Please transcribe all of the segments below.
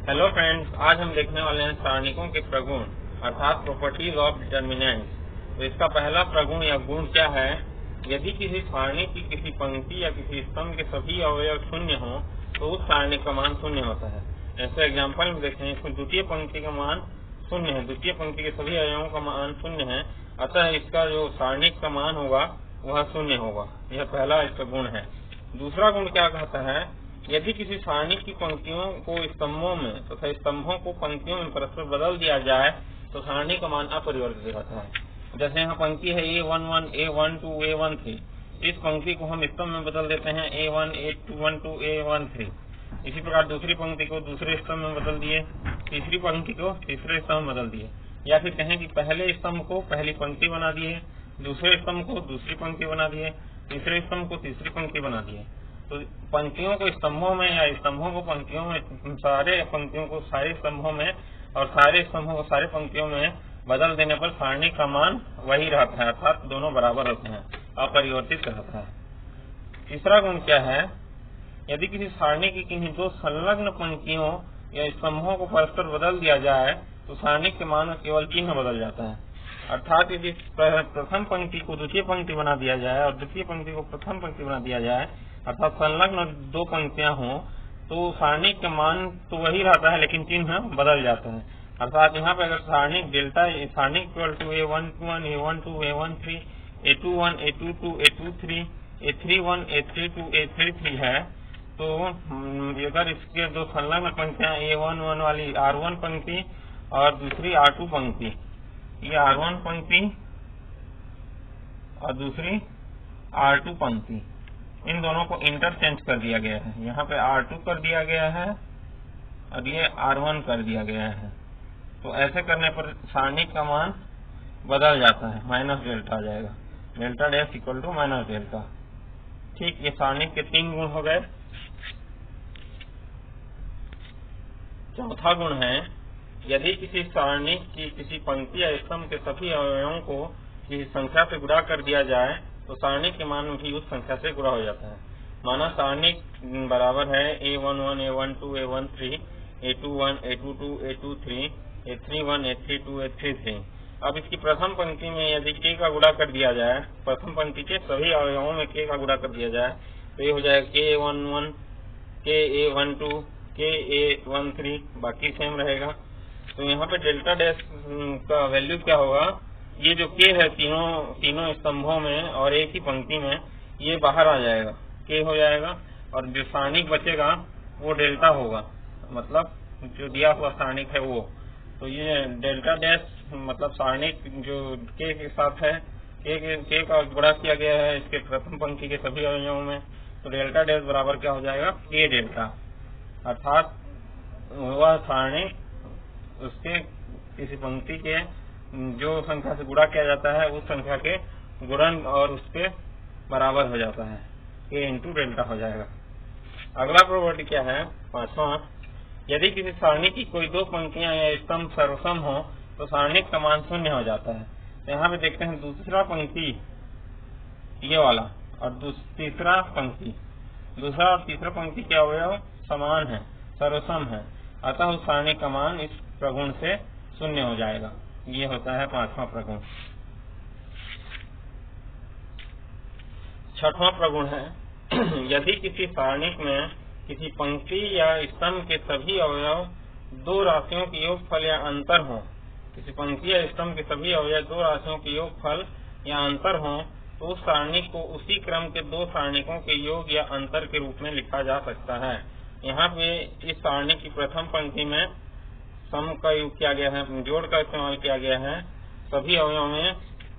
Hello friends, आज हम देखने वाले हैं सारणिकों के प्रगुण अर्थात प्रॉपर्टीज ऑफ डिटर्मिनेंट्स। तो इसका पहला प्रगुण या गुण क्या है? यदि किसी सारणी की किसी पंक्ति या किसी स्तंभ के सभी अवयव शून्य हो तो उस सारणी का मान शून्य होता है। ऐसे एग्जाम्पल में देखते हैं, इसमें द्वितीय पंक्ति का मान शून्य है, द्वितीय पंक्ति के सभी अवयवों का मान शून्य है, अतः इसका जो सारणिक का मान होगा वह शून्य होगा। यह पहला इसका गुण है। दूसरा गुण क्या कहता है? यदि किसी सारणी की पंक्तियों को स्तंभों में तथा स्तंभों को पंक्तियों में परस्पर बदल दिया जाए तो सारणी का मान अपरिवर्तित रहता है। जैसे यहाँ पंक्ति है A11, A12, A13। इस पंक्ति को हम स्तंभ में बदल देते हैं A1, A12, A13। इसी प्रकार दूसरी पंक्ति को दूसरे स्तंभ में बदल दिए, तीसरी पंक्ति को तीसरे स्तंभ में बदल दिए, या फिर कहें कि पहले स्तंभ को पहली पंक्ति बना दिए, दूसरे स्तंभ को दूसरी पंक्ति बना दिए, तीसरे स्तंभ को तीसरी पंक्ति बना दिए। तो पंक्तियों को स्तंभों में या स्तंभों को पंक्तियों में, सारे पंक्तियों को सारे स्तंभों में और सारे स्तंभों को सारे पंक्तियों में बदल देने पर सारणी का मान वही रहता है, अर्थात दोनों बराबर होते हैं, अपरिवर्तित रहता है। तीसरा गुण क्या है? यदि किसी सारणी की किन्हीं दो संलग्न पंक्तियों या स्तंभों को परस्पर बदल दिया जाए तो सारणी के मान में केवल चिन्ह बदल जाता है। अर्थात यदि प्रथम पंक्ति को द्वितीय पंक्ति बना दिया जाए और द्वितीय पंक्ति को प्रथम पंक्ति बना दिया जाए, अर्थात संलग्न दो पंक्तियां हों, तो सारणी का मान तो वही रहता है लेकिन चिन्ह बदल जाता है। अर्थात यहाँ पे अगर सारणी डेल्टा सारणी equal to A11, A12, A13, A21, A22, A23, A31, A32, A33 है, तो अगर इसके दो संलग्न पंक्तियां A11 वाली R1 पंक्ति और दूसरी R2 पंक्ति, ये R1 पंक्ति और दूसरी R2 पंक्ति, इन दोनों को इंटरचेंज कर दिया गया है। यहाँ पे R2 कर दिया गया है और ये R1 कर दिया गया है। तो ऐसे करने पर सारणी का मान बदल जाता है, माइनस डेल्टा आ जाएगा, delta dash equal to minus delta. ठीक, ये सारणी के तीन गुण हो गए। चौथा गुण है, यदि किसी सारणी की किसी पंक्ति या स्तंभ के सभी अवयवों को किसी संख्या से गुणा कर दिया जाए तो सारणी के मान भी उस संख्या से गुणा हो जाता है। माना सारणी बराबर है A11, A12, A13, A21, A22, A23, A31, A32, A33। अब इसकी प्रथम पंक्ति में यदि k का गुणा कर दिया जाए, प्रथम पंक्ति के सभी अवयवों में k का गुणा कर दिया जाए तो ये हो जाएगा K11, K12, K13, बाकी सेम रहेगा। तो यहाँ पे डेल्टा डैश का वैल्यू क्या होगा? ये जो k है तीनों स्तंभों में और एक ही पंक्ति में, ये बाहर आ जाएगा, k हो जाएगा, और जो सारणिक बचेगा वो डेल्टा होगा, मतलब जो दिया हुआ सारणिक है वो। तो ये डेल्टा डैश मतलब सारणिक जो k के साथ है, k का गुणा किया गया है इसके प्रथम पंक्ति के सभी अवयवों में, तो डेल्टा डैश बराबर क्या हो जाएगा? k delta. अर्थात वह सारणी उसके किसी पंक्ति के जो संख्या से गुणा किया जाता है उस संख्या के गुणन और उसके बराबर हो जाता है, k इंटू डेल्टा हो जाएगा। अगला प्रॉपर्टी क्या है? पांचवा, यदि किसी सारणी की कोई दो पंक्तियां या स्तंभ सर्वसम हो तो सारणी का मान शून्य हो जाता है। तो यहाँ पे देखते हैं दूसरा पंक्ति ये वाला और तीसरा पंक्ति, दूसरा और तीसरा पंक्ति के अवयव समान है, सर्वसम है, अतः उस सारणी का मान इस प्रगुण से शून्य हो जाएगा। ये होता है पांचवा प्रगुण। छठवां प्रगुण है, यदि किसी सारणिक में किसी पंक्ति या स्तंभ के सभी अवयव दो राशियों के योगफल या अंतर हो, किसी पंक्ति या स्तंभ के सभी अवयव दो राशियों के योगफल या अंतर हो तो उस सारणी को उसी क्रम के दो सारणिकों के योग या अंतर के रूप में लिखा जा सकता है। यहाँ पे इस सारणी की प्रथम पंक्ति में सम का योग किया गया है, जोड़ का इस्तेमाल किया गया है। सभी अवयवों में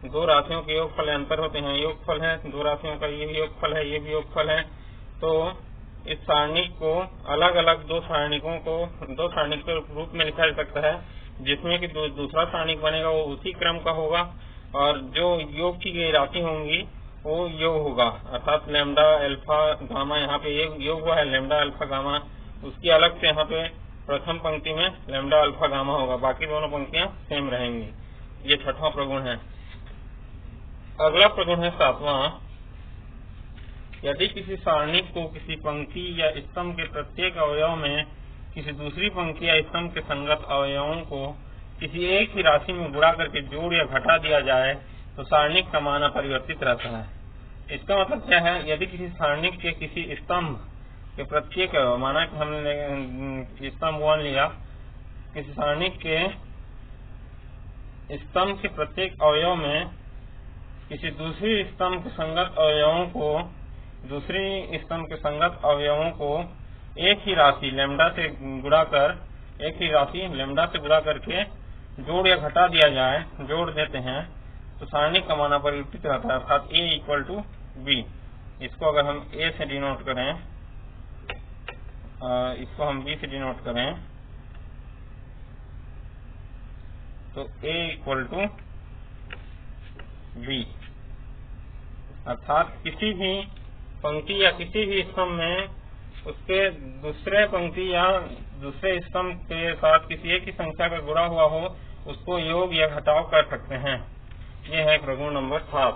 दो राशियों के योगफल अंतर होते हैं, योगफल है दो राशियों का, ये भी योगफल है, ये भी योगफल है। तो इस सारणी को अलग अलग दो सारणिक के रूप में लिखा जा सकता है, जिसमें कि दूसरा सारणिक बनेगा वो उसी क्रम का होगा और जो योग की गई राशि होंगी वो योग होगा, अर्थात लैम्डा अल्फा गामा, यहाँ पे योग हुआ है लैम्डा अल्फा गामा, उसकी अलग से यहाँ पे प्रथम पंक्ति में लैम्डा अल्फा गामा होगा, बाकी दोनों पंक्तियां सेम रहेंगी। ये छठवां प्रगुण है। अगला प्रगुण है सातवां, यदि किसी सारणी को किसी पंक्ति या स्तंभ के प्रत्येक अवयव में किसी दूसरी पंक्ति या स्तंभ के संगत अवयवों को किसी एक ही राशि में गुणा करके जोड़ या घटा दिया जाए तो सारणिक का मान अपरिवर्तित रहता है। इसका मतलब क्या है, यदि किसी सारणिक के किसी स्तंभ के प्रत्येक, माना कि हमने स्तंभ 1 लिया, किसी सारणिक के स्तंभ के प्रत्येक अवयव में किसी दूसरी स्तंभ के संगत अवयवों को एक ही राशि लैम्डा से गुणा करके जोड़ या घटा दिया जाए, जोड़ देते हैं तो सारणिक का मान अपरिवर्तित रहता है, अर्थात A = B। इसको अगर हम A से डिनोट करें, इसको हम B से डिनोट करें तो A = B, अर्थात किसी भी पंक्ति या किसी भी स्तंभ में उसके दूसरे पंक्ति या दूसरे स्तंभ के साथ किसी एक ही संख्या का गुणा हुआ हो, उसको योग या घटाव कर सकते हैं। यह है प्रगुण नंबर 7।